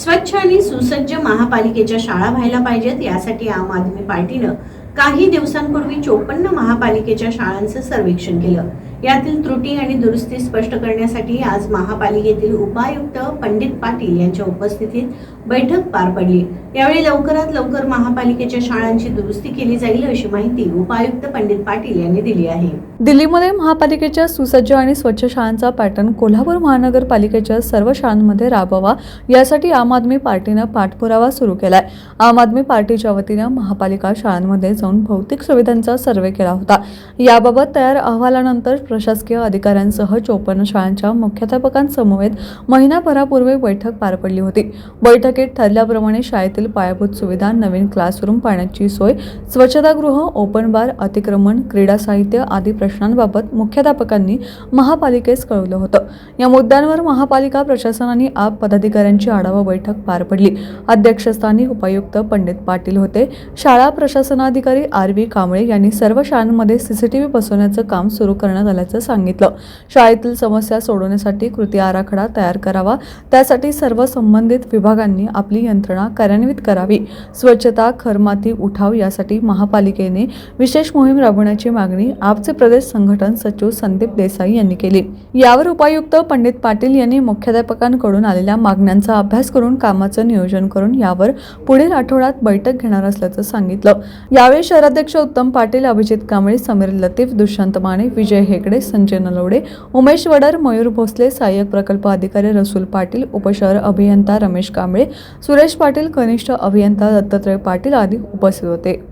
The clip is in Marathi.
स्वच्छ आणि सुसज्ज महापालिकेच्या शाळा व्हायला पाहिजेत, यासाठी आम आदमी पार्टीनं काही दिवसांपूर्वी 54 महापालिकेच्या शाळांचं सर्वेक्षण केलं. यातील त्रुटी आणि दुरुस्ती स्पष्ट करण्यासाठी आज महापालिकेतील उपायुक्त पंडित पाटील यांच्या उपस्थितीत बैठक पार पडली. यावेळी लवकरात लवकर महापालिकेच्या शाळांची दुरुस्ती केली जाईल, अशी माहिती उपायुक्त पंडित पाटील यांनी दिली आहे. दिल्लीमध्ये महापालिकेच्या सुसज्ज आणि स्वच्छ शाळांचा पॅटर्न कोल्हापूर महानगरपालिकेच्या सर्व शाळांमध्ये राबवावा, यासाठी आम आदमी पार्टीनं पाठपुरावा सुरू केलाय. आम आदमी पार्टीच्या वतीनं महापालिका शाळांमध्ये जाऊन भौतिक सुविधांचा सर्वे केला होता. याबाबत तयार अहवालानंतर प्रशासकीय अधिकाऱ्यांसह 54 शाळांच्या मुख्याध्यापकांसमवेत महिनाभरापूर्वी बैठक पार पडली होती. बैठकीत ठरल्याप्रमाणे शाळेतील पायाभूत सुविधा, नवीन क्लासरूम, पाण्याची सोय, स्वच्छतागृह, ओपन बार, अतिक्रमण, क्रीडा साहित्य आदी प्रश्नांबाबत मुख्याध्यापकांनी महापालिकेस कळवलं होतं. या मुद्द्यांवर महापालिका प्रशासनाने आप पदाधिकाऱ्यांची आढावा बैठक पार पडली. अध्यक्षस्थानी उपायुक्त पंडित पाटील होते. शाळा प्रशासनाधिकारी आर.व्ही. कांबळे यांनी सर्व शाळांमध्ये सीसीटीव्ही बसवण्याचं काम सुरू करण्यात आल्याचं सांगितलं. शाळेतील समस्या सोडवण्यासाठी कृती आराखडा तयार करावा, त्यासाठी सर्व संबंधित विभागांनी आपली यंत्रणा कार्यान्वित करावी. स्वच्छता, खरमाती उठाव यासाठी महापालिकेने विशेष मोहीम राबवण्याची मागणी आपचे प्रदेश संघटन सचिव संदीप देसाई यांनी केली. यावर उपायुक्त पंडित पाटील यांनी मुख्याध्यापकांकडून आलेल्या मागण्यांचा अभ्यास करून कामाचं नियोजन करून यावर पुढील आठवड्यात बैठक घेणार असल्याचं सांगितलं. यावेळी शहराध्यक्ष उत्तम पाटील, अभिजित कांबळे, समीर लतीफ, दुष्यंत माने, विजय हेगडे, संजय नलवडे, उमेश वडर, मयूर भोसले, सहाय्यक प्रकल्प अधिकारी रसूल पाटील, उपशहर अभियंता रमेश कांबळे, सुरेश पाटील, कनिष्ठ अभियंता दत्तात्रय पाटील आदी उपस्थित होते.